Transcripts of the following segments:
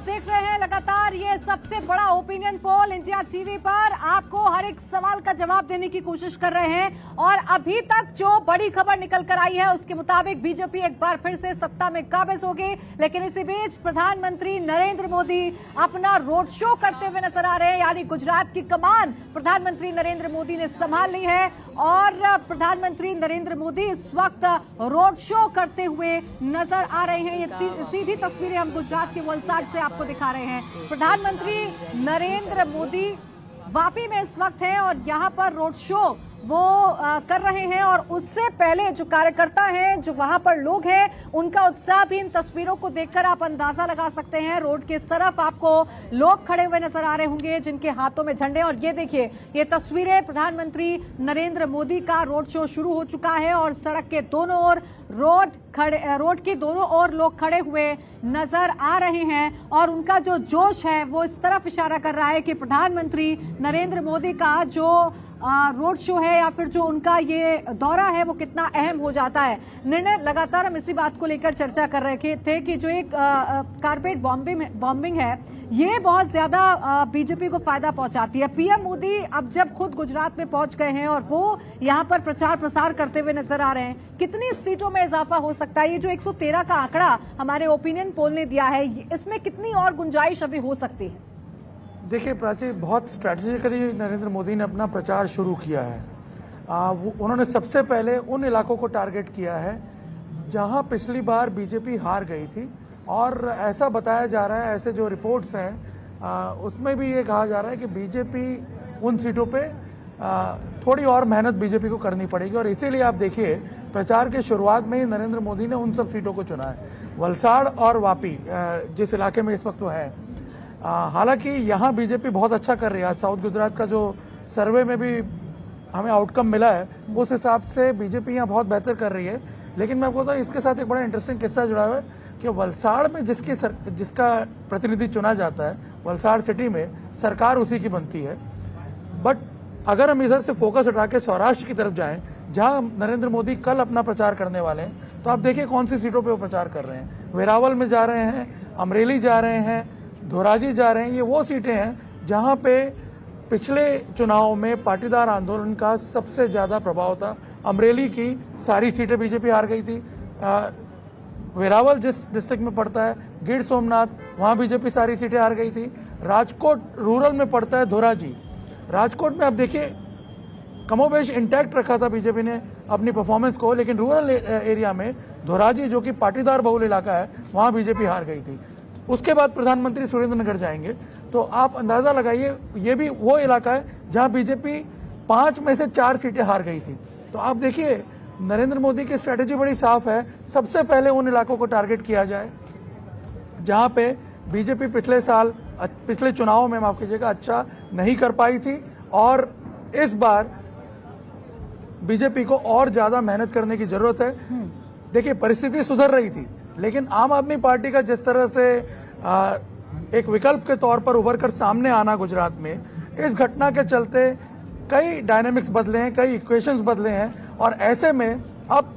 देख रहे हैं लगातार ये सबसे बड़ा ओपिनियन पोल इंडिया टीवी पर। आपको हर एक सवाल का जवाब देने की कोशिश कर रहे हैं और अभी तक जो बड़ी खबर निकल कर आई है उसके मुताबिक बीजेपी एक बार फिर से सत्ता में काबिज होगी। लेकिन इसी बीच प्रधानमंत्री नरेंद्र मोदी अपना रोड शो करते हुए नजर आ रहे हैं, यानी गुजरात की कमान प्रधानमंत्री नरेंद्र मोदी ने संभाल ली है और प्रधानमंत्री नरेंद्र मोदी इस वक्त रोड शो करते हुए नजर आ रहे हैं। ये सीधी तस्वीरें हम गुजरात के वलसाड से आपको दिखा रहे हैं। प्रधानमंत्री नरेंद्र मोदी वापी में इस वक्त हैं और यहाँ पर रोड शो वो कर रहे हैं और उससे पहले जो कार्यकर्ता हैं, जो वहां पर लोग हैं, उनका उत्साह भी इन तस्वीरों को देखकर आप अंदाजा लगा सकते हैं। रोड के इस तरफ आपको लोग खड़े हुए नजर आ रहे होंगे जिनके हाथों में झंडे, और ये देखिए ये तस्वीरें प्रधानमंत्री नरेंद्र मोदी का रोड शो शुरू हो चुका है और सड़क के दोनों ओर रोड के दोनों ओर लोग खड़े हुए नजर आ रहे हैं और उनका जो जोश है वो इस तरफ इशारा कर रहा है कि प्रधानमंत्री नरेंद्र मोदी का जो रोड शो है या फिर जो उनका ये दौरा है वो कितना अहम हो जाता है। निर्णय लगातार हम इसी बात को लेकर चर्चा कर रहे थे कि जो एक कारपेट बॉम्बिंग है ये बहुत ज्यादा बीजेपी को फायदा पहुंचाती है। पीएम मोदी अब जब खुद गुजरात में पहुंच गए हैं और वो यहां पर प्रचार प्रसार करते हुए नजर आ रहे हैं, कितनी सीटों में इजाफा हो सकता है? ये जो 113 का आंकड़ा हमारे ओपिनियन पोल ने दिया है, इसमें कितनी और गुंजाइश अभी हो सकती है? देखिए प्राची, बहुत स्ट्रैटेजिकली नरेंद्र मोदी ने अपना प्रचार शुरू किया है। उन्होंने सबसे पहले उन इलाकों को टारगेट किया है जहां पिछली बार बीजेपी हार गई थी और ऐसा बताया जा रहा है, ऐसे जो रिपोर्ट्स हैं उसमें भी ये कहा जा रहा है कि बीजेपी उन सीटों पे थोड़ी और मेहनत बीजेपी को करनी पड़ेगी और इसीलिए आप देखिए प्रचार के शुरुआत में ही नरेंद्र मोदी ने उन सब सीटों को चुना है, वलसाड़ और वापी, जिस इलाके में इस वक्त वो है। हालांकि यहाँ बीजेपी बहुत अच्छा कर रही है। आज साउथ गुजरात का जो सर्वे में भी हमें आउटकम मिला है उस हिसाब से बीजेपी यहाँ बहुत बेहतर कर रही है। लेकिन मैं आपको बताऊँ, इसके साथ एक बड़ा इंटरेस्टिंग किस्सा जुड़ा हुआ है कि वलसाड़ में जिसका प्रतिनिधि चुना जाता है, वलसाड़ सिटी में सरकार उसी की बनती है। बट अगर हम इधर से फोकस हटा के सौराष्ट्र की तरफ जाएं जहां नरेंद्र मोदी कल अपना प्रचार करने वाले हैं, तो आप देखिए कौन सी सीटों पे वो प्रचार कर रहे हैं। वेरावल में जा रहे हैं, अमरेली जा रहे हैं, धोराजी जा रहे हैं। ये वो सीटें हैं जहां पे पिछले चुनाव में पाटीदार आंदोलन का सबसे ज्यादा प्रभाव था। अमरेली की सारी सीटें बीजेपी हार गई थी। वेरावल जिस डिस्ट्रिक्ट में पड़ता है, गिर सोमनाथ, वहां बीजेपी सारी सीटें हार गई थी। राजकोट रूरल में पड़ता है धोराजी, राजकोट में आप देखिए कमोबेश इंटैक्ट रखा था बीजेपी ने अपनी परफॉर्मेंस को, लेकिन रूरल एरिया में धोराजी जो कि पाटीदार बहुल इलाका है वहां बीजेपी हार गई थी। उसके बाद प्रधानमंत्री सुरेंद्रनगर जाएंगे तो आप अंदाजा लगाइए, ये भी वो इलाका है जहां बीजेपी 5 में से 4 सीटें हार गई थी। तो आप देखिए नरेंद्र मोदी की स्ट्रेटेजी बड़ी साफ है, सबसे पहले उन इलाकों को टारगेट किया जाए जहां पे बीजेपी पिछले चुनाव में, माफ कीजिएगा, अच्छा नहीं कर पाई थी और इस बार बीजेपी को और ज्यादा मेहनत करने की जरूरत है। देखिए परिस्थिति सुधर रही थी, लेकिन आम आदमी पार्टी का जिस तरह से एक विकल्प के तौर पर उभर कर सामने आना गुजरात में, इस घटना के चलते कई डायनेमिक्स बदले हैं, कई इक्वेशंस बदले हैं और ऐसे में अब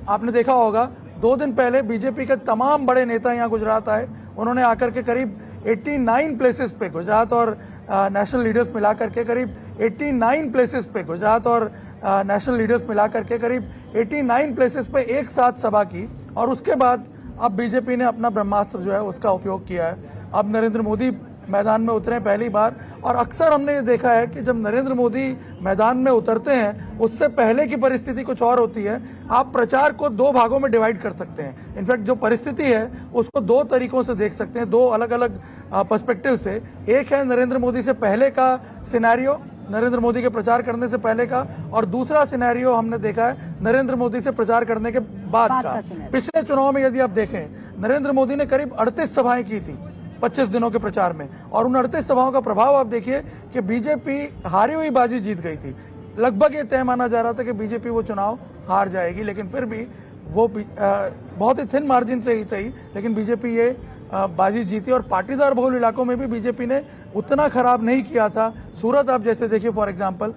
आपने देखा होगा 2 दिन पहले बीजेपी के तमाम बड़े नेता यहाँ गुजरात आए। उन्होंने आकर के करीब 89 प्लेसेस पे, गुजरात और नेशनल लीडर्स मिलाकर के करीब 89 प्लेसेस पे, गुजरात और नेशनल लीडर्स मिलाकर के करीब 89 प्लेसेस पे एक साथ सभा की और उसके बाद अब बीजेपी ने अपना ब्रह्मास्त्र जो है उसका उपयोग किया है। अब नरेंद्र मोदी मैदान में उतरे पहली बार, और अक्सर हमने ये देखा है कि जब नरेंद्र मोदी मैदान में उतरते हैं उससे पहले की परिस्थिति कुछ और होती है। आप प्रचार को 2 भागों में डिवाइड कर सकते हैं। इनफैक्ट जो परिस्थिति है उसको 2 तरीकों से देख सकते हैं, 2 अलग अलग पर्सपेक्टिव से। एक है नरेंद्र मोदी से पहले का सिनेरियो, नरेंद्र मोदी के प्रचार करने से पहले का, और दूसरा सिनेरियो हमने देखा है नरेंद्र मोदी से प्रचार करने के बाद का। पिछले चुनाव में यदि आप देखें, नरेंद्र मोदी ने करीब 38 सभाएं की थी 25 दिनों के प्रचार में, और उन 38 सभाओं का प्रभाव आप देखिए कि बीजेपी हारी हुई बाजी जीत गई थी। लगभग ये तय माना जा रहा था कि बीजेपी वो चुनाव हार जाएगी, लेकिन फिर भी वो बहुत ही थिन मार्जिन से ही सही, लेकिन बीजेपी ये बाजी जीती और पाटीदार बहुल इलाकों में भी बीजेपी ने उतना खराब नहीं किया था। सूरत आप जैसे देखिए फॉर एग्जांपल,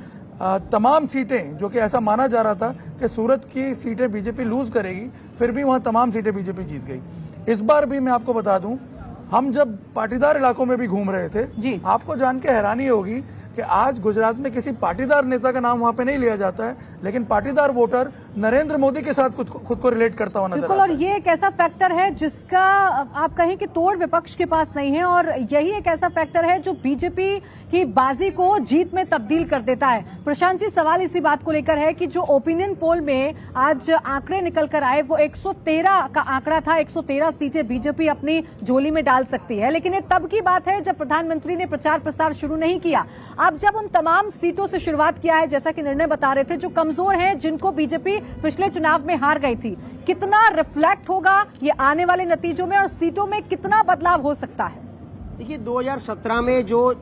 तमाम सीटें जो कि ऐसा माना जा रहा था कि सूरत की सीटें बीजेपी लूज करेगी, फिर भी वहां तमाम सीटें बीजेपी जीत गई। इस बार भी मैं आपको बता दूं, हम जब पाटीदार इलाकों में भी घूम रहे थे जी। आपको जान के हैरानी होगी कि आज गुजरात में किसी पाटीदार नेता का नाम वहां पे नहीं लिया जाता है, लेकिन पाटीदार वोटर नरेंद्र मोदी के साथ खुद को रिलेट करता हुआ नजर बिल्कुल। आता और है। ये एक ऐसा फैक्टर है जिसका आप कहें कि तोड़ विपक्ष के पास नहीं है, और यही एक ऐसा फैक्टर है जो बीजेपी की बाजी को जीत में तब्दील कर देता है। प्रशांत जी, सवाल इसी बात को लेकर है कि जो ओपिनियन पोल में आज आंकड़े निकल कर आए वो 113 का आंकड़ा था। 113 सीटें बीजेपी अपनी झोली में डाल सकती है, लेकिन ये तब की बात है जब प्रधानमंत्री ने प्रचार प्रसार शुरू नहीं किया। अब जब उन तमाम सीटों से शुरुआत किया है, जैसा कि निर्णय बता रहे थे, जो कमजोर हैं, जिनको बीजेपी पिछले चुनाव में हार गई थी, कितना रिफ्लेक्ट होगा ये आने वाले नतीजों में और सीटों में कितना बदलाव हो सकता है? देखिए 2017 में जो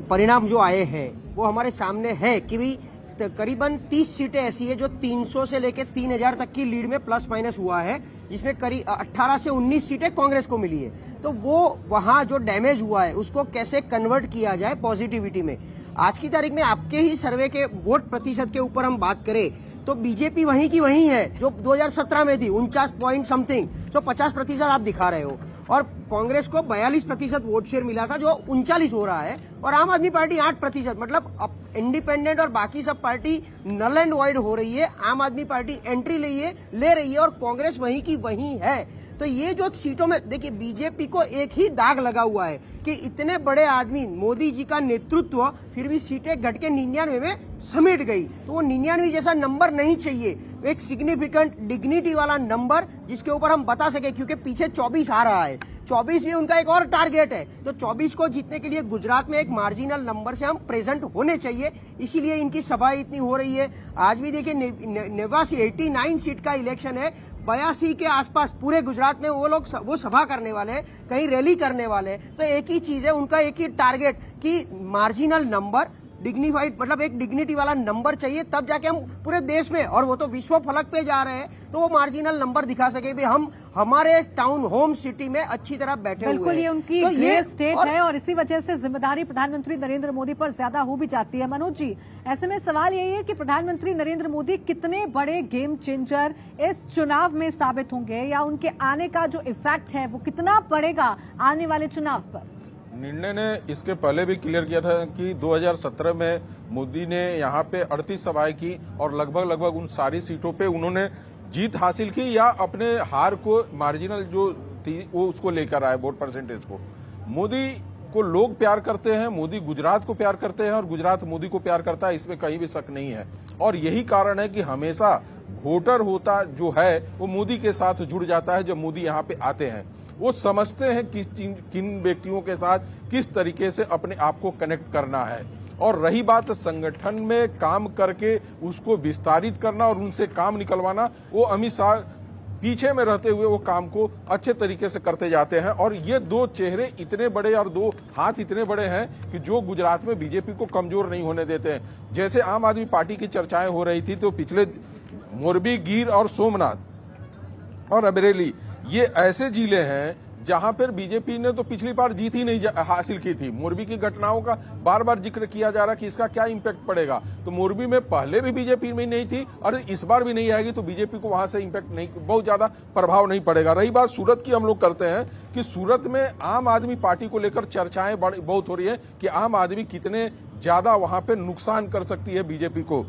परिणाम जो आए हैं वो हमारे सामने है कि भी करीबन 30 सीटें ऐसी है जो 300 से लेकर 3000 तक की लीड में प्लस माइनस हुआ है, जिसमें करीब 18 से 19 सीटें कांग्रेस को मिली है। तो वो वहां जो डैमेज हुआ है उसको कैसे कन्वर्ट किया जाए पॉजिटिविटी में। आज की तारीख में आपके ही सर्वे के वोट प्रतिशत के ऊपर हम बात करें तो बीजेपी वहीं की वहीं है जो 2017 में थी, 49 पॉइंट समथिंग, जो 50% आप दिखा रहे हो, और कांग्रेस को 42% वोट शेयर मिला था जो 39 हो रहा है, और आम आदमी पार्टी 8%। मतलब इंडिपेंडेंट और बाकी सब पार्टी नल एंड वॉइड हो रही है, आम आदमी पार्टी एंट्री ले रही है और कांग्रेस वहीं की वहीं है। तो ये जो सीटों में देखिए बीजेपी को एक ही दाग लगा हुआ है कि इतने बड़े आदमी मोदी जी का नेतृत्व, फिर भी सीटें घट के 99 में समेट गई। तो वो 99 जैसा नंबर नहीं चाहिए, एक सिग्निफिकेंट डिग्निटी वाला नंबर जिसके ऊपर हम बता सके, क्योंकि पीछे 24 आ रहा है, 24 भी उनका एक और टारगेट है। तो 24 को जीतने के लिए गुजरात में एक मार्जिनल नंबर से हम प्रेजेंट होने चाहिए, इसीलिए इनकी सभाएं इतनी हो रही है। आज भी देखिए 89 सीट का इलेक्शन है, 82 के आसपास पूरे गुजरात में वो लोग वो सभा करने वाले हैं, कहीं रैली करने वाले हैं। तो एक ही चीज है उनका, एक ही टारगेट कि मार्जिनल नंबर, डिग्निफाइड, मतलब एक डिग्निटी वाला नंबर चाहिए, तब जाके हम पूरे देश में, और वो तो विश्व फलक पे जा रहे हैं, तो वो मार्जिनल नंबर दिखा सके भी हम हमारे टाउन होम सिटी में अच्छी तरह बैठे हुए हैं। बिल्कुल, ये उनकी तो ये स्टेट है और इसी वजह से जिम्मेदारी प्रधानमंत्री नरेंद्र मोदी पर ज्यादा हो भी जाती है। मनोज जी, ऐसे में सवाल यही है कि प्रधानमंत्री नरेंद्र मोदी कितने बड़े गेम चेंजर इस चुनाव में साबित होंगे, या उनके आने का जो इफेक्ट है वो कितना पड़ेगा आने वाले चुनाव पर? निर्णय ने इसके पहले भी क्लियर किया था कि 2017 में मोदी ने यहाँ पे 38 सभाएं की और लगभग उन सारी सीटों पे उन्होंने जीत हासिल की, या अपने हार को मार्जिनल जो थी वो उसको लेकर आए वोट परसेंटेज को। मोदी को लोग प्यार करते हैं, मोदी गुजरात को प्यार करते हैं और गुजरात मोदी को प्यार करता है, इसमें कहीं भी शक नहीं है। और यही कारण है कि हमेशा वोटर होता जो है वो मोदी के साथ जुड़ जाता है। जब मोदी यहाँ पे आते हैं वो समझते हैं किन व्यक्तियों के साथ किस तरीके से अपने आप को कनेक्ट करना है। और रही बात संगठन में काम करके उसको विस्तारित करना और उनसे काम निकलवाना, वो अमित शाह पीछे में रहते हुए वो काम को अच्छे तरीके से करते जाते हैं। और ये दो चेहरे इतने बड़े और दो हाथ इतने बड़े हैं कि जो गुजरात में बीजेपी को कमजोर नहीं होने देते हैं। जैसे आम आदमी पार्टी की चर्चाएं हो रही थी तो पिछले मोरबी, गिर और सोमनाथ और अबरेली ये ऐसे जिले हैं जहां पर बीजेपी ने तो पिछली बार जीत ही नहीं हासिल की थी। मोरबी की घटनाओं का बार बार जिक्र किया जा रहा कि इसका क्या इंपैक्ट पड़ेगा। तो मोरबी में पहले भी बीजेपी में नहीं थी और इस बार भी नहीं आएगी, तो बीजेपी को वहां से इंपैक्ट नहीं, बहुत ज्यादा प्रभाव नहीं पड़ेगा। रही बात सूरत की, हम लोग करते हैं कि सूरत में आम आदमी पार्टी को लेकर चर्चाएं बहुत हो रही है कि आम आदमी कितने ज्यादा वहां पर नुकसान कर सकती है बीजेपी को।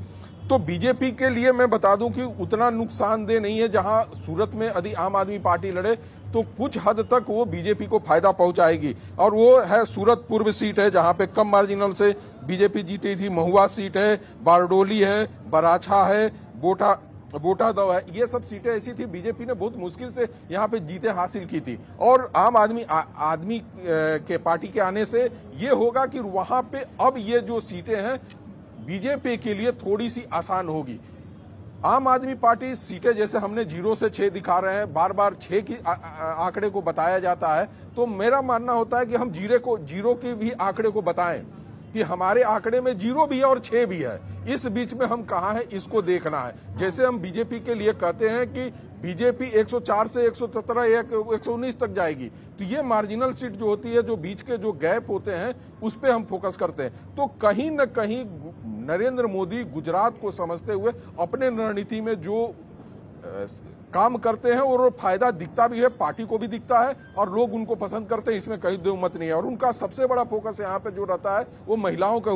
तो बीजेपी के लिए मैं बता दूं कि उतना नुकसानदेह नहीं है। जहां सूरत में यदि आम आदमी पार्टी लड़े तो कुछ हद तक वो बीजेपी को फायदा पहुंचाएगी, और वो है सूरत पूर्व सीट है जहां पे कम मार्जिनल से बीजेपी जीती थी। महुआ सीट है, बारडोली है, बराछा है, बोटादव है। ये सब सीटें ऐसी थी बीजेपी ने बहुत मुश्किल से यहाँ पे जीतें हासिल की थी। और आम आदमी के पार्टी के आने से ये होगा कि वहां पे अब ये जो सीटें हैं बीजेपी के लिए थोड़ी सी आसान होगी। आम आदमी पार्टी सीटें जैसे हमने 0 से 6 दिखा रहे हैं, बार बार 6 की आंकड़े को बताया जाता है, तो मेरा मानना होता है कि हम जीरो के भी आंकड़े को बताएं कि हमारे आंकड़े में 0 भी है और 6 भी है, इस बीच में हम कहाँ हैं इसको देखना है। जैसे हम बीजेपी के लिए कहते हैं कि बीजेपी 104 से 117 या 119 तक जाएगी, तो ये मार्जिनल सीट जो होती है, जो बीच के जो गैप होते हैं, उस पे हम फोकस करते हैं। तो कहीं न कहीं नरेंद्र मोदी गुजरात को समझते हुए अपने रणनीति में जो काम करते हैं और फायदा दिखता भी है, पार्टी को भी दिखता है और लोग उनको पसंद करते हैं, इसमें कहीं दो मत नहीं है। और उनका सबसे बड़ा फोकस यहाँ पे जो रहता है वो महिलाओं के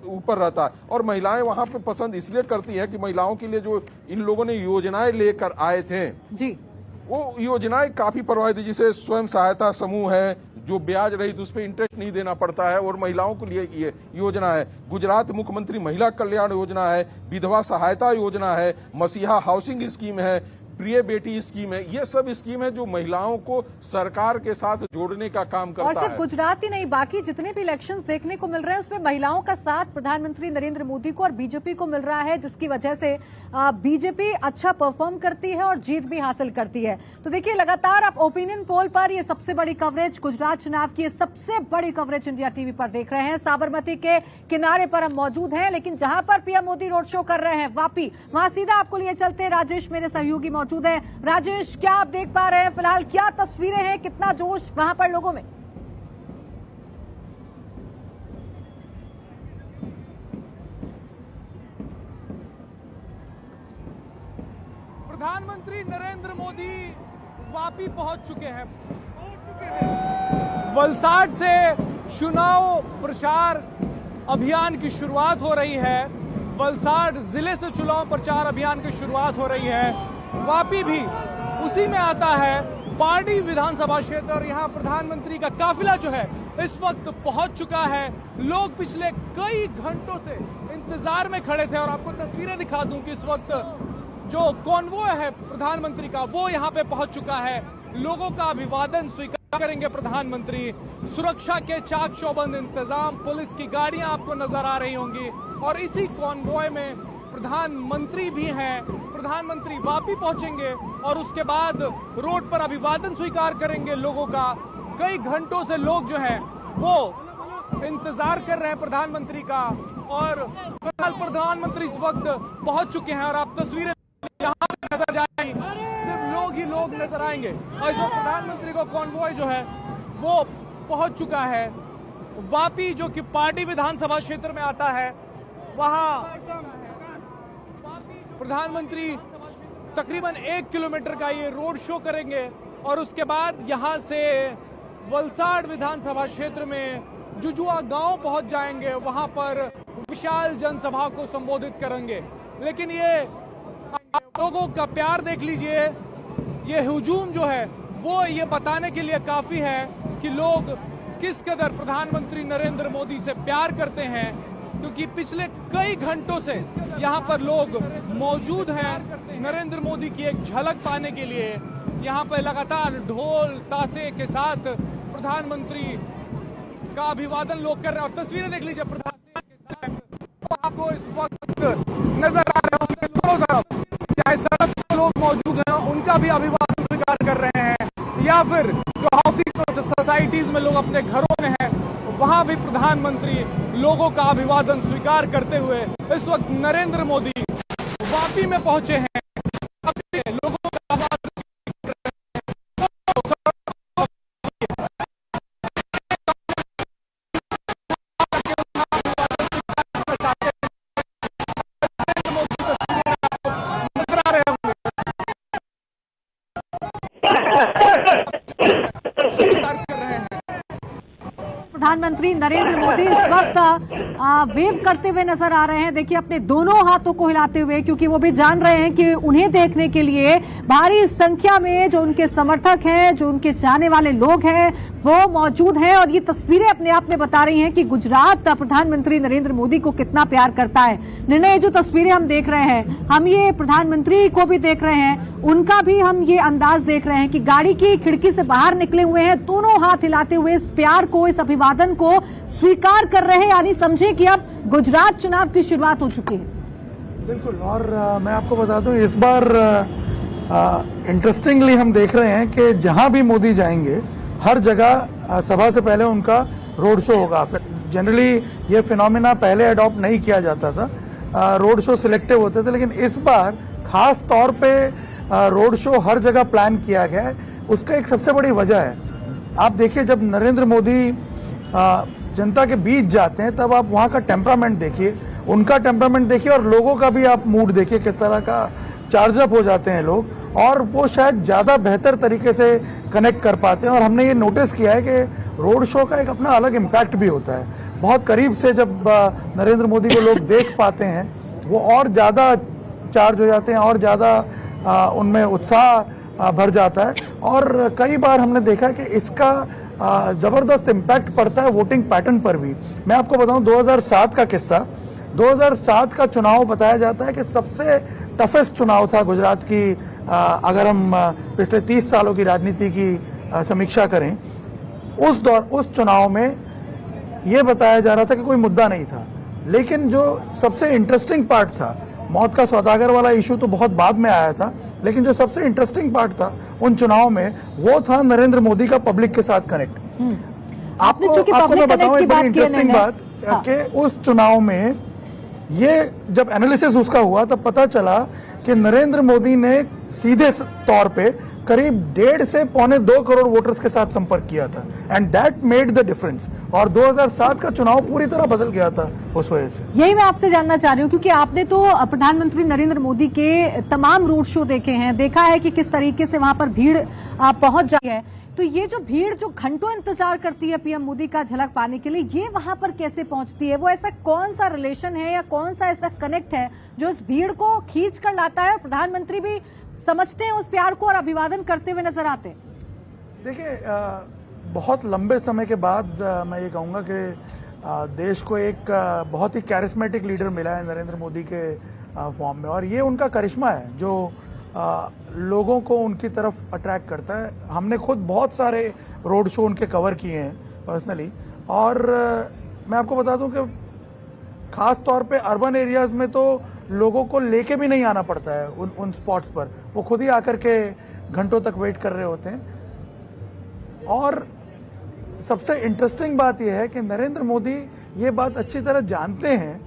ऊपर रहता है और महिलाएं वहाँ पे पसंद इसलिए करती है कि महिलाओं के लिए जो इन लोगों ने योजनाएं लेकर आए थे जी, वो योजनाएं काफी प्रभावित है। जैसे स्वयं सहायता समूह है, जो ब्याज रहित उस पर इंटरेस्ट नहीं देना पड़ता है और महिलाओं के लिए ये योजना है। गुजरात मुख्यमंत्री महिला कल्याण योजना है, विधवा सहायता योजना है, मसीहा हाउसिंग स्कीम है, प्रिय बेटी स्कीम है। ये सब स्कीम है जो महिलाओं को सरकार के साथ जोड़ने का काम और करता सिर्फ है। गुजरात ही नहीं, बाकी जितने भी इलेक्शंस देखने को मिल रहे हैं उसमें महिलाओं का साथ प्रधानमंत्री नरेंद्र मोदी को और बीजेपी को मिल रहा है, जिसकी वजह से बीजेपी अच्छा परफॉर्म करती है और जीत भी हासिल करती है। तो देखिए, लगातार आप ओपिनियन पोल पर ये सबसे बड़ी कवरेज, गुजरात चुनाव की ये सबसे बड़ी कवरेज इंडिया टीवी पर देख रहे हैं। साबरमती के किनारे पर हम मौजूद हैं, लेकिन जहां पर पीएम मोदी रोड शो कर रहे हैं वापी, वहां सीधा आपको लिए चलते हैं। राजेश मेरे सहयोगी मौजूद है। राजेश, क्या आप देख पा रहे हैं फिलहाल, क्या तस्वीरें हैं, कितना जोश वहां पर लोगों में? प्रधानमंत्री नरेंद्र मोदी वापी पहुंच चुके हैं। वलसाड से चुनाव प्रचार अभियान की शुरुआत हो रही है। वलसाड जिले से चुनाव प्रचार अभियान की शुरुआत हो रही है। वापी भी उसी में आता है, पार्टी विधानसभा क्षेत्र। और यहाँ प्रधानमंत्री का काफिला जो है इस वक्त पहुंच चुका है। लोग पिछले कई घंटों से इंतजार में खड़े थे और आपको तस्वीरें दिखा दूं कि इस वक्त जो कॉन्वॉय है प्रधानमंत्री का वो यहाँ पे पहुंच चुका है। लोगों का अभिवादन स्वीकार करेंगे प्रधानमंत्री। सुरक्षा के चाक चौबंद इंतजाम, पुलिस की गाड़ियां आपको नजर आ रही होंगी और इसी कॉन्वॉय में प्रधानमंत्री भी हैं। प्रधानमंत्री वापी पहुंचेंगे और उसके बाद रोड पर अभिवादन स्वीकार करेंगे लोगों का। कई घंटों से लोग जो हैं वो इंतजार कर रहे हैं प्रधानमंत्री का और फिलहाल प्रधानमंत्री इस वक्त पहुंच चुके हैं और आप तस्वीरें यहाँ पे नजर जाएंगी, सिर्फ लोग ही लोग नजर आएंगे। और इस वक्त प्रधानमंत्री को कॉन्वॉय जो है वो पहुंच चुका है। वापी जो कि पार्टी विधानसभा क्षेत्र में आता है, वहां प्रधानमंत्री तकरीबन 1 किलोमीटर का ये रोड शो करेंगे और उसके बाद यहां से वलसाड विधानसभा क्षेत्र में जुजुआ गांव पहुंच जाएंगे। वहां पर विशाल जनसभा को संबोधित करेंगे। लेकिन ये लोगों का प्यार देख लीजिए, ये हुजूम जो है वो ये बताने के लिए काफी है कि लोग किस कदर प्रधानमंत्री नरेंद्र मोदी से प्यार करते हैं, क्योंकि पिछले कई घंटों से यहाँ पर लोग मौजूद हैं नरेंद्र मोदी की एक झलक पाने के लिए। यहाँ पर लगातार ढोल ताशे के साथ प्रधानमंत्री का अभिवादन लोग कर रहे हैं और तस्वीरें देख लीजिए प्रधानमंत्री आपको इस वक्त नजर आ रहे होंगे। दोनों तरफ चाहे सड़क पर लोग मौजूद हैं उनका भी अभिवादन स्वीकार कर रहे हैं, या फिर जो हाउसिंग सोसाइटीज में लोग अपने घरों में हैं वहां भी प्रधानमंत्री लोगों का अभिवादन स्वीकार करते हुए इस वक्त नरेंद्र मोदी वापी में पहुंचे हैं। लोगों का नजर आ रहे होंगे। प्रधानमंत्री नरेंद्र मोदी इस वक्त वेव करते हुए नजर आ रहे हैं। देखिए, अपने दोनों हाथों को हिलाते हुए, क्योंकि वो भी जान रहे हैं कि उन्हें देखने के लिए भारी संख्या में जो उनके समर्थक हैं, जो उनके चाहने वाले लोग हैं, वो मौजूद हैं। और ये तस्वीरें अपने आप में बता रही हैं कि गुजरात प्रधानमंत्री नरेंद्र मोदी को कितना प्यार करता है। निर्णय जो तस्वीरें हम देख रहे हैं, हम ये प्रधानमंत्री को भी देख रहे हैं, उनका भी हम ये अंदाज देख रहे हैं कि गाड़ी की खिड़की से बाहर निकले हुए हैं, दोनों हाथ हिलाते हुए इस प्यार को, इस अभिवादन को स्वीकार कर रहे हैं। यानी समझे कि अब गुजरात चुनाव की शुरुआत हो चुकी है। बिल्कुल। और मैं आपको बता दूं, इस बार इंटरेस्टिंगली हम देख रहे हैं कि जहां भी मोदी जाएंगे हर जगह सभा से पहले उनका रोड शो होगा। जनरली ये फिनोमेना पहले अडॉप्ट नहीं किया जाता था, रोड शो सिलेक्टिव होते थे, लेकिन इस बार खास तौर पे रोड शो हर जगह प्लान किया गया है। उसका एक सबसे बड़ी वजह है, आप देखिए जब नरेंद्र मोदी जनता के बीच जाते हैं तब आप वहां का टेम्परामेंट देखिए, उनका टेम्परामेंट देखिए और लोगों का भी आप मूड देखिए, किस तरह का चार्ज अप हो जाते हैं लोग। और वो शायद ज़्यादा बेहतर तरीके से कनेक्ट कर पाते हैं। और हमने ये नोटिस किया है कि रोड शो का एक अपना अलग इम्पैक्ट भी होता है। बहुत करीब से जब नरेंद्र मोदी को लोग देख पाते हैं, वो और ज़्यादा चार्ज हो जाते हैं और ज़्यादा उनमें उत्साह भर जाता है। और कई बार हमने देखा कि इसका ज़बरदस्त इम्पैक्ट पड़ता है वोटिंग पैटर्न पर भी। मैं आपको बताऊं 2007 का किस्सा, 2007 का चुनाव बताया जाता है कि सबसे टफेस्ट चुनाव था गुजरात की। अगर हम पिछले 30 सालों की राजनीति की समीक्षा करें, उस चुनाव में ये बताया जा रहा था कि कोई मुद्दा नहीं था। लेकिन जो सबसे इंटरेस्टिंग पार्ट था, मौत का सौदागर वाला इशू तो बहुत बाद में आया था, लेकिन जो सबसे इंटरेस्टिंग पार्ट था उन चुनाव में, वो था नरेंद्र मोदी का पब्लिक के साथ कनेक्ट। आपको मैं बताऊं एक बड़ी इंटरेस्टिंग बात कि उस चुनाव में ये जब एनालिसिस उसका हुआ तब पता चला कि नरेंद्र मोदी ने सीधे तौर पे करीब 1.5 से 1.25 करोड़ वोटर्स के साथ संपर्क किया था, and that made the difference. और 2007 का चुनाव पूरी तरह बदल गया था उस वजह से। यही मैं आपसे जानना चाह रही हूँ, क्योंकि आपने तो प्रधानमंत्री नरेंद्र मोदी के तमाम रोड शो देखे हैं, देखा है कि किस तरीके से वहां पर भीड़ पहुंच जाती है। तो ये जो भीड़ जो घंटों इंतजार करती है पीएम मोदी का झलक पाने के लिए, ये वहां पर कैसे पहुंचती है? वो ऐसा कौन सा रिलेशन है या कौन सा ऐसा कनेक्ट है जो इस भीड़ को खींच कर लाता है? प्रधानमंत्री भी समझते हैं उस प्यार को और अभिवादन करते हुए नजर आते हैं। देखिए, बहुत लंबे समय के बाद मैं ये कहूँगा कि देश को एक बहुत ही कैरिस्मेटिक लीडर मिला है नरेंद्र मोदी के फॉर्म में, और ये उनका करिश्मा है जो लोगों को उनकी तरफ अट्रैक्ट करता है। हमने खुद बहुत सारे रोड शो उनके कवर किए हैं पर्सनली, और मैं आपको बता दूं कि खास तौर पे अर्बन एरियाज में तो लोगों को लेके भी नहीं आना पड़ता है उन स्पॉट्स पर, वो खुद ही आकर के घंटों तक वेट कर रहे होते हैं। और सबसे इंटरेस्टिंग बात यह है कि नरेंद्र मोदी ये बात अच्छी तरह जानते हैं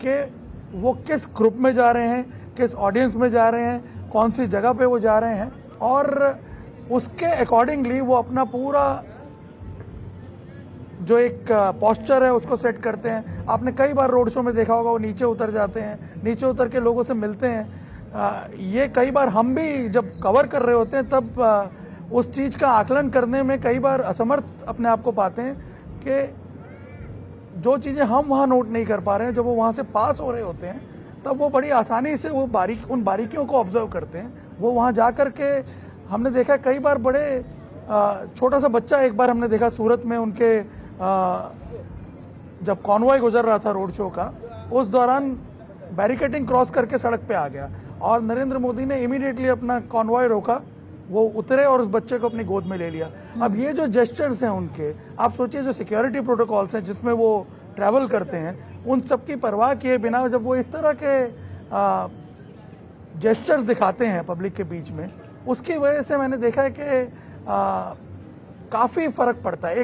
कि वो किस ग्रुप में जा रहे हैं, किस ऑडियंस में जा रहे हैं, कौन सी जगह पे वो जा रहे हैं, और उसके अकॉर्डिंगली वो अपना पूरा जो एक पोस्चर है उसको सेट करते हैं। आपने कई बार रोड शो में देखा होगा, वो नीचे उतर जाते हैं, नीचे उतर के लोगों से मिलते हैं। ये कई बार हम भी जब कवर कर रहे होते हैं तब उस चीज का आकलन करने में कई बार असमर्थ अपने आप को पाते हैं कि जो चीजें हम वहां नोट नहीं कर पा रहे हैं, जब वो वहां से पास हो रहे होते हैं तब वो बड़ी आसानी से वो उन बारीकियों को ऑब्जर्व करते हैं। वो वहां जाकर के हमने देखा कई बार बड़े छोटा सा बच्चा, एक बार हमने देखा सूरत में उनके जब कॉन्वॉय गुजर रहा था रोड शो का, उस दौरान बैरिकेडिंग क्रॉस करके सड़क पे आ गया और नरेंद्र मोदी ने इमीडिएटली अपना कॉन्वॉय रोका, वो उतरे और उस बच्चे को अपनी गोद में ले लिया। अब ये जो जेस्चर्स हैं उनके, आप सोचिए जो सिक्योरिटी प्रोटोकॉल्स हैं जिसमें वो ट्रैवल करते हैं, उन सब की परवाह किए बिना जब वो इस तरह के जेस्चर्स दिखाते हैं पब्लिक के बीच में, उसकी वजह से मैंने देखा है कि काफी फर्क पड़ता है।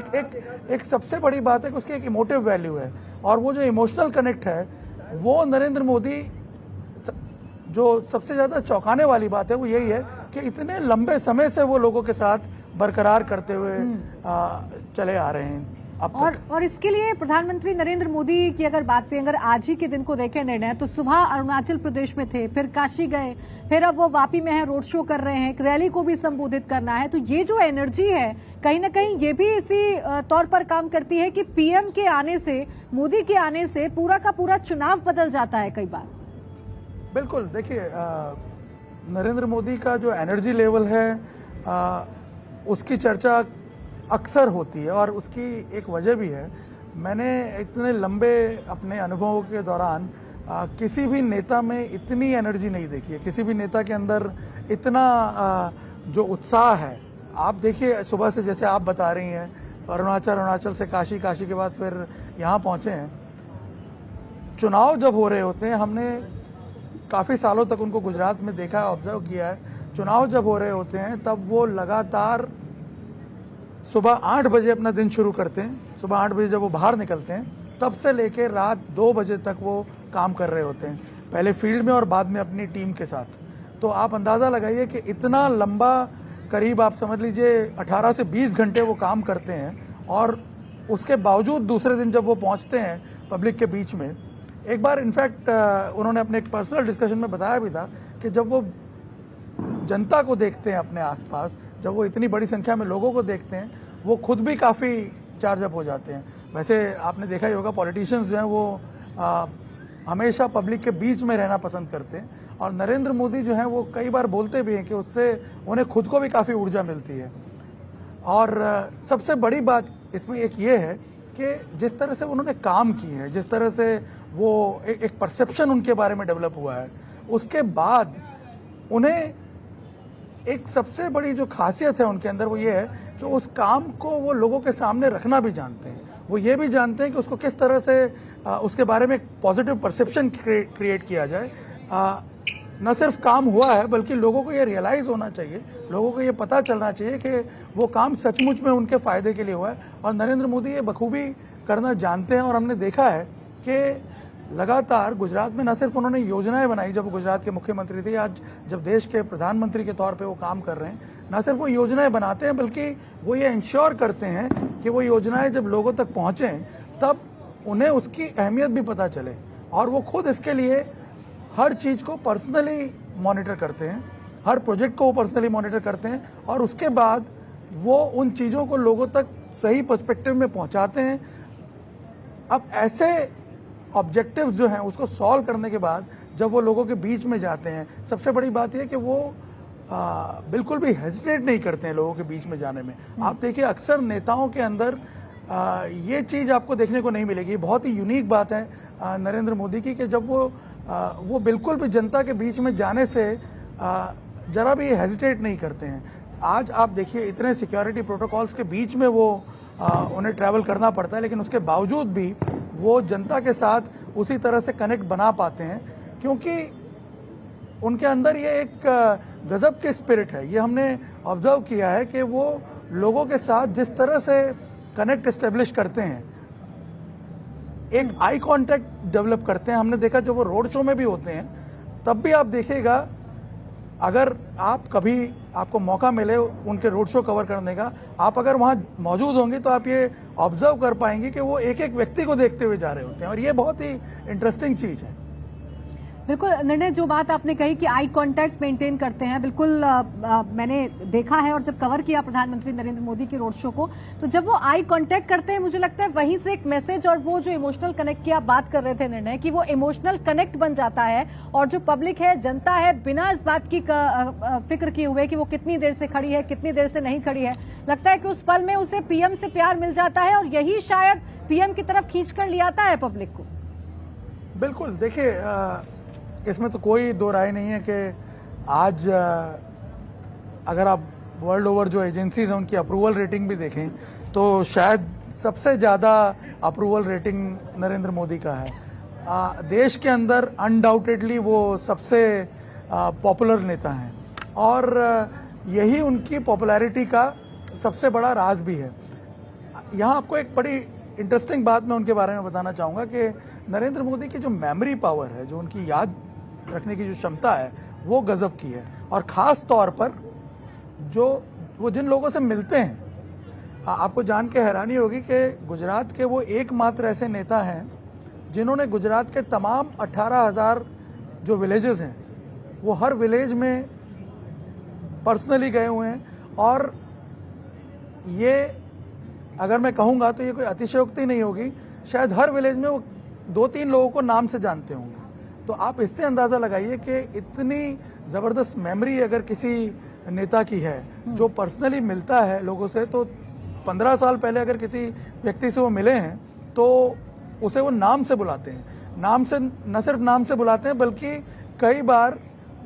एक सबसे बड़ी बात है कि उसकी एक इमोटिव वैल्यू है, और वो जो इमोशनल कनेक्ट है वो नरेंद्र मोदी, जो सबसे ज्यादा चौंकाने वाली बात है वो यही है कि इतने लंबे समय से वो लोगों के साथ बरकरार करते हुए चले आ रहे हैं अब तक। और इसके लिए प्रधानमंत्री नरेंद्र मोदी की अगर बात करें, अगर आज ही के दिन को देखें निर्णय, तो सुबह अरुणाचल प्रदेश में थे, फिर काशी गए, फिर अब वो वापी में है, रोड शो कर रहे हैं, एक रैली को भी संबोधित करना है। तो ये जो एनर्जी है कहीं ना कहीं ये भी इसी तौर पर काम करती है कि पीएम के आने से, मोदी के आने से पूरा का पूरा चुनाव बदल जाता है कई बार। बिल्कुल, देखिए नरेंद्र मोदी का जो एनर्जी लेवल है उसकी चर्चा अक्सर होती है, और उसकी एक वजह भी है। मैंने इतने लंबे अपने अनुभवों के दौरान किसी भी नेता में इतनी एनर्जी नहीं देखी है, किसी भी नेता के अंदर इतना जो उत्साह है। आप देखिए सुबह से, जैसे आप बता रही हैं, अरुणाचल से काशी, काशी के बाद फिर यहाँ पहुंचे हैं। चुनाव जब हो रहे होते हैं, हमने काफी सालों तक उनको गुजरात में देखा है, ऑब्जर्व किया है। चुनाव जब हो रहे होते हैं तब वो लगातार सुबह 8 बजे अपना दिन शुरू करते हैं। सुबह 8 बजे जब वो बाहर निकलते हैं तब से लेके रात 2 बजे तक वो काम कर रहे होते हैं, पहले फील्ड में और बाद में अपनी टीम के साथ। तो आप अंदाजा लगाइए कि इतना लंबा, करीब आप समझ लीजिए 18 से 20 घंटे वो काम करते हैं, और उसके बावजूद दूसरे दिन जब वो पहुंचते हैं पब्लिक के बीच में, एक बार इनफैक्ट उन्होंने अपने एक पर्सनल डिस्कशन में बताया भी था कि जब वो जनता को देखते हैं अपने आसपास, जब वो इतनी बड़ी संख्या में लोगों को देखते हैं, वो खुद भी काफ़ी चार्ज अप हो जाते हैं। वैसे आपने देखा ही होगा, पॉलिटिशियंस जो हैं वो हमेशा पब्लिक के बीच में रहना पसंद करते हैं, और नरेंद्र मोदी जो हैं वो कई बार बोलते भी हैं कि उससे उन्हें खुद को भी काफ़ी ऊर्जा मिलती है। और सबसे बड़ी बात इसमें एक ये है कि जिस तरह से उन्होंने काम किए हैं, जिस तरह से वो एक परसेप्शन उनके बारे में डेवलप हुआ है, उसके बाद उन्हें एक सबसे बड़ी जो खासियत है उनके अंदर वो ये है कि उस काम को वो लोगों के सामने रखना भी जानते हैं। वो ये भी जानते हैं कि उसको किस तरह से उसके बारे में एक पॉजिटिव परसेप्शन क्रिएट किया जाए। न सिर्फ काम हुआ है, बल्कि लोगों को ये रियलाइज होना चाहिए, लोगों को ये पता चलना चाहिए कि वो काम सचमुच में उनके फायदे के लिए हुआ है। और नरेंद्र मोदी ये बखूबी करना जानते हैं। और हमने देखा है कि लगातार गुजरात में न सिर्फ उन्होंने योजनाएं बनाई, जब वो गुजरात के मुख्यमंत्री थे, आज जब देश के प्रधानमंत्री के तौर पे वो काम कर रहे हैं, न सिर्फ वो योजनाएं बनाते हैं, बल्कि वो ये इंश्योर करते हैं कि वो योजनाएं जब लोगों तक पहुंचें तब उन्हें उसकी अहमियत भी पता चले। और वो खुद इसके लिए हर चीज को पर्सनली मॉनिटर करते हैं, हर प्रोजेक्ट को वो पर्सनली मॉनिटर करते हैं, और उसके बाद वो उन चीजों को लोगों तक सही पर्सपेक्टिव में पहुंचाते हैं। अब ऐसे ऑब्जेक्टिव्स जो हैं उसको सॉल्व करने के बाद जब वो लोगों के बीच में जाते हैं, सबसे बड़ी बात यह कि वो बिल्कुल भी हेजिटेट नहीं करते हैं लोगों के बीच में जाने में। आप देखिए, अक्सर नेताओं के अंदर ये चीज आपको देखने को नहीं मिलेगी। बहुत ही यूनिक बात है नरेंद्र मोदी की, कि जब वो बिल्कुल भी जनता के बीच में जाने से जरा भी हेजिटेट नहीं करते हैं। आज आप देखिए, इतने सिक्योरिटी प्रोटोकॉल्स के बीच में वो उन्हें ट्रैवल करना पड़ता है, लेकिन उसके बावजूद भी वो जनता के साथ उसी तरह से कनेक्ट बना पाते हैं, क्योंकि उनके अंदर ये एक गजब की स्पिरिट है। ये हमने ऑब्जर्व किया है कि वो लोगों के साथ जिस तरह से कनेक्ट एस्टेब्लिश करते हैं, एक आई कांटेक्ट डेवलप करते हैं। हमने देखा जब वो रोड शो में भी होते हैं, तब भी आप देखिएगा, अगर आप कभी आपको मौका मिले उनके रोड शो कवर करने का, आप अगर वहां मौजूद होंगे तो आप ये ऑब्जर्व कर पाएंगे कि वो एक एक व्यक्ति को देखते हुए जा रहे होते हैं, और ये बहुत ही इंटरेस्टिंग चीज है। बिल्कुल निर्णय, जो बात आपने कही कि आई कांटेक्ट मेंटेन करते हैं, बिल्कुल मैंने देखा है। और जब कवर किया प्रधानमंत्री नरेंद्र मोदी के रोड शो को, तो जब वो आई कांटेक्ट करते हैं, मुझे लगता है वहीं से एक मैसेज और वो जो इमोशनल कनेक्ट की आप बात कर रहे थे निर्णय, कि वो इमोशनल कनेक्ट बन जाता है। और जो पब्लिक है, जनता है, बिना इस बात की फिक्र किए हुए कि वो कितनी देर से खड़ी है, कितनी देर से नहीं खड़ी है, लगता है कि उस पल में उसे पीएम से प्यार मिल जाता है, और यही शायद पीएम की तरफ खींच कर ले आता है पब्लिक को। बिल्कुल, देखिए, इसमें तो कोई दो राय नहीं है कि आज अगर आप वर्ल्ड ओवर जो एजेंसीज हैं उनकी अप्रूवल रेटिंग भी देखें, तो शायद सबसे ज़्यादा अप्रूवल रेटिंग नरेंद्र मोदी का है। देश के अंदर अनडाउटेडली वो सबसे पॉपुलर नेता हैं, और यही उनकी पॉपुलैरिटी का सबसे बड़ा राज भी है। यहाँ आपको एक बड़ी इंटरेस्टिंग बात मैं उनके बारे में बताना चाहूँगा कि नरेंद्र मोदी की जो मेमोरी पावर है, जो उनकी याद रखने की जो क्षमता है, वो गजब की है। और खास तौर पर जो वो जिन लोगों से मिलते हैं, आपको जान के हैरानी होगी कि गुजरात के वो एकमात्र ऐसे नेता हैं जिन्होंने गुजरात के तमाम 18,000 जो विलेजेस हैं, वो हर विलेज में पर्सनली गए हुए हैं। और ये अगर मैं कहूँगा तो ये कोई अतिशयोक्ति नहीं होगी, शायद हर विलेज में वो 2-3 लोगों को नाम से जानते होंगे। तो आप इससे अंदाजा लगाइए कि इतनी जबरदस्त मेमोरी अगर किसी नेता की है, जो पर्सनली मिलता है लोगों से, तो 15 साल पहले अगर किसी व्यक्ति से वो मिले हैं तो उसे वो नाम से बुलाते हैं। नाम से, न सिर्फ नाम से बुलाते हैं, बल्कि कई बार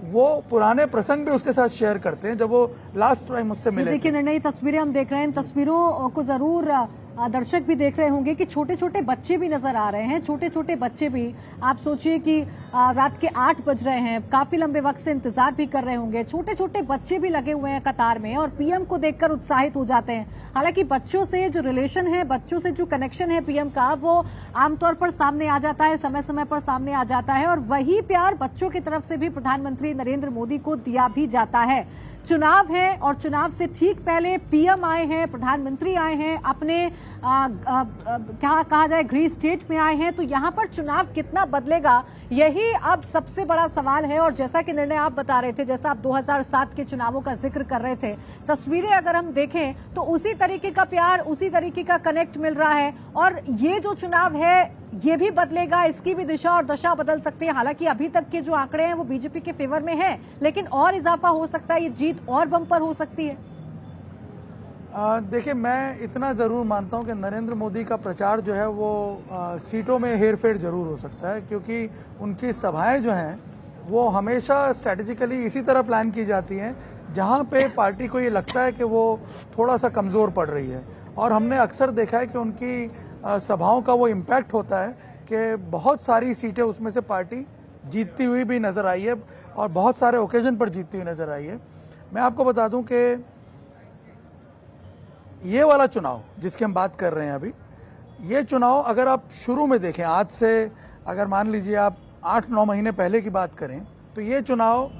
वो पुराने प्रसंग भी उसके साथ शेयर करते हैं, जब वो लास्ट टाइम उससे मिले। देखिए निर्णय, तस्वीरें हम देख रहे हैं, इन तस्वीरों को जरूर दर्शक भी देख रहे होंगे कि छोटे छोटे बच्चे भी नजर आ रहे हैं। छोटे छोटे बच्चे भी, आप सोचिए कि रात के 8 बज रहे हैं, काफी लंबे वक्त से इंतजार भी कर रहे होंगे। छोटे छोटे बच्चे भी लगे हुए हैं कतार में, और पीएम को देखकर उत्साहित हो जाते हैं। हालांकि बच्चों से जो रिलेशन है, बच्चों से जो कनेक्शन है पीएम का, वो आमतौर पर सामने आ जाता है, समय समय पर सामने आ जाता है। और वही प्यार बच्चों की तरफ से भी प्रधानमंत्री नरेंद्र मोदी को दिया भी जाता है। चुनाव है और चुनाव से ठीक पहले पीएम आए हैं, प्रधानमंत्री आए हैं, अपने क्या कहा जाए गृह स्टेट में आए हैं, तो यहाँ पर चुनाव कितना बदलेगा यही अब सबसे बड़ा सवाल है। और जैसा कि निर्णय आप बता रहे थे, जैसा आप 2007 के चुनावों का जिक्र कर रहे थे, तस्वीरें अगर हम देखें तो उसी तरीके का प्यार, उसी तरीके का कनेक्ट मिल रहा है। और ये जो चुनाव है ये भी बदलेगा, इसकी भी दिशा और दशा बदल सकती है। हालांकि अभी तक के जो आंकड़े हैं वो बीजेपी के फेवर में है, लेकिन और इजाफा हो सकता है, ये जीत और बम्पर हो सकती है। देखिए, मैं इतना ज़रूर मानता हूं कि नरेंद्र मोदी का प्रचार जो है वो सीटों में हेरफेर जरूर हो सकता है, क्योंकि उनकी सभाएं जो हैं वो हमेशा स्ट्रैटेजिकली इसी तरह प्लान की जाती हैं जहां पे पार्टी को ये लगता है कि वो थोड़ा सा कमज़ोर पड़ रही है। और हमने अक्सर देखा है कि उनकी सभाओं का वो इम्पैक्ट होता है कि बहुत सारी सीटें उसमें से पार्टी जीतती हुई भी नज़र आई है और बहुत सारे ओकेजन पर जीतती हुई नज़र आई है। मैं आपको बता दूं कि ये वाला चुनाव जिसकी हम बात कर रहे हैं अभी, ये चुनाव अगर आप शुरू में देखें, आज से अगर मान लीजिए आप 8-9 महीने पहले की बात करें, तो ये चुनाव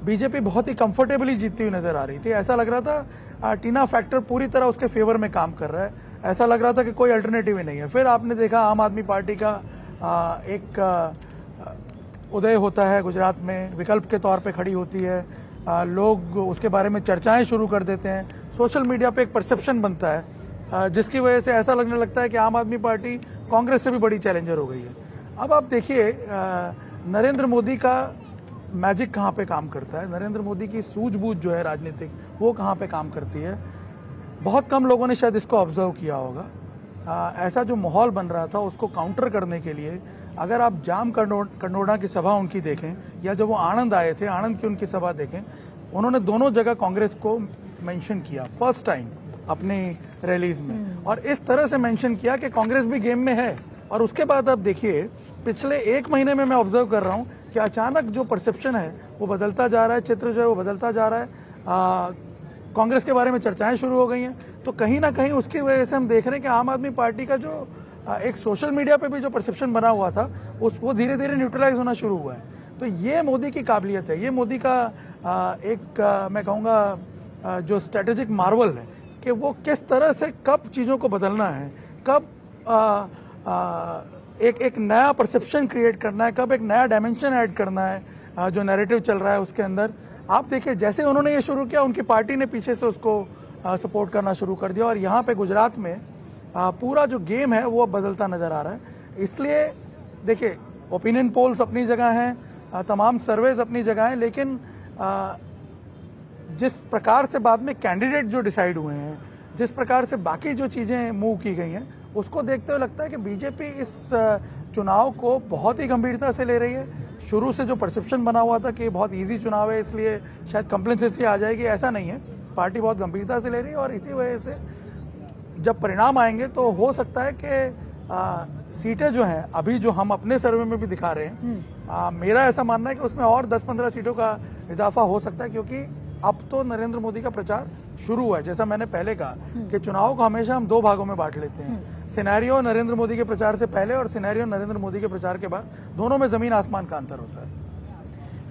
बीजेपी बहुत ही कंफर्टेबली जीतती हुई नजर आ रही थी। ऐसा लग रहा था टीना फैक्टर पूरी तरह उसके फेवर में काम कर रहा है, ऐसा लग रहा था कि कोई अल्टरनेटिव ही नहीं है। फिर आपने देखा आम आदमी पार्टी का एक उदय होता है गुजरात में, विकल्प के तौर पे खड़ी होती है, लोग उसके बारे में चर्चाएं शुरू कर देते हैं, सोशल मीडिया पे एक परसेप्शन बनता है जिसकी वजह से ऐसा लगने लगता है कि आम आदमी पार्टी कांग्रेस से भी बड़ी चैलेंजर हो गई है। अब आप देखिए नरेंद्र मोदी का मैजिक कहाँ पे काम करता है, नरेंद्र मोदी की सूझबूझ जो है राजनीतिक वो कहाँ पे काम करती है। बहुत कम लोगों ने शायद इसको ऑब्जर्व किया होगा। ऐसा जो माहौल बन रहा था उसको काउंटर करने के लिए अगर आप जाम कंडोडा की सभा उनकी देखें या जब वो आनंद आए थे, आनंद की उनकी सभा देखें, उन्होंने दोनों जगह कांग्रेस को मेंशन किया फर्स्ट टाइम अपनी रैलीज में, और इस तरह से मेंशन किया कि कांग्रेस भी गेम में है। और उसके बाद आप देखिए पिछले 1 महीने में मैं ऑब्जर्व कर रहा हूं कि अचानक जो परसेप्शन है वो बदलता जा रहा है, चित्र जो है वो बदलता जा रहा है। कांग्रेस के बारे में चर्चाएं शुरू हो गई हैं, तो कहीं ना कहीं उसकी वजह से हम देख रहे हैं कि आम आदमी पार्टी का जो एक सोशल मीडिया पे भी जो परसेप्शन बना हुआ था वो धीरे धीरे न्यूट्रलाइज होना शुरू हुआ है। तो ये मोदी की काबिलियत है, ये मोदी का मैं कहूँगा जो स्ट्रेटेजिक मार्वल है कि वो किस तरह से कब चीज़ों को बदलना है, कब एक नया परसेप्शन क्रिएट करना है, कब एक नया डायमेंशन ऐड करना है जो नैरेटिव चल रहा है उसके अंदर। आप देखिए जैसे उन्होंने ये शुरू किया, उनकी पार्टी ने पीछे से उसको सपोर्ट करना शुरू कर दिया, और यहाँ पे गुजरात में पूरा जो गेम है वो बदलता नजर आ रहा है। इसलिए देखिए ओपिनियन पोल्स अपनी जगह हैं, तमाम सर्वेज अपनी जगह हैं, लेकिन जिस प्रकार से बाद में कैंडिडेट जो डिसाइड हुए हैं, जिस प्रकार से बाकी जो चीजें मूव की गई हैं, उसको देखते हुए लगता है कि बीजेपी इस चुनाव को बहुत ही गंभीरता से ले रही है। शुरू से जो परसेप्शन बना हुआ था कि बहुत इजी चुनाव है इसलिए शायद कंप्लेसेंसी आ जाएगी, ऐसा नहीं है। पार्टी बहुत गंभीरता से ले रही है और इसी वजह से जब परिणाम आएंगे तो हो सकता है कि सीटें जो हैं अभी जो हम अपने सर्वे में भी दिखा रहे हैं, मेरा ऐसा मानना है कि उसमें और 10-15 सीटों का इजाफा हो सकता है, क्योंकि अब तो नरेंद्र मोदी का प्रचार शुरू हुआ है। जैसा मैंने पहले कहा कि चुनाव को हमेशा हम 2 भागों में बांट लेते हैं, सिनेरियो नरेंद्र मोदी के प्रचार से पहले और सिनेरियो नरेंद्र मोदी के प्रचार के बाद। दोनों में जमीन आसमान का अंतर होता है।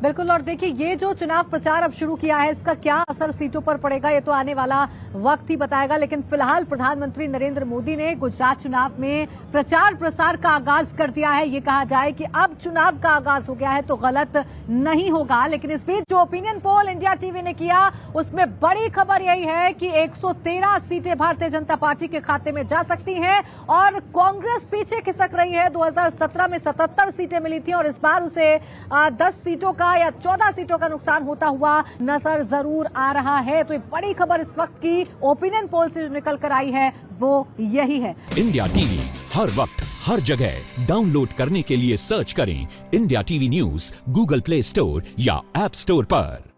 बिल्कुल। और देखिए ये जो चुनाव प्रचार अब शुरू किया है इसका क्या असर सीटों पर पड़ेगा ये तो आने वाला वक्त ही बताएगा, लेकिन फिलहाल प्रधानमंत्री नरेंद्र मोदी ने गुजरात चुनाव में प्रचार प्रसार का आगाज कर दिया है। ये कहा जाए कि अब चुनाव का आगाज हो गया है तो गलत नहीं होगा। लेकिन इस बीच जो ओपिनियन पोल इंडिया टीवी ने किया उसमें बड़ी खबर यही है कि 113 सीटें भारतीय जनता पार्टी के खाते में जा सकती हैं और कांग्रेस पीछे खिसक रही है। 2017 में 77 सीटें मिली थी और इस बार उसे 10 सीटों का या 14 सीटों का नुकसान होता हुआ नजर जरूर आ रहा है। तो ये बड़ी खबर इस वक्त की ओपिनियन पोल से जो निकल कर आई है वो यही है। इंडिया टीवी हर वक्त हर जगह डाउनलोड करने के लिए सर्च करें India TV news Google play store या ऐप स्टोर पर।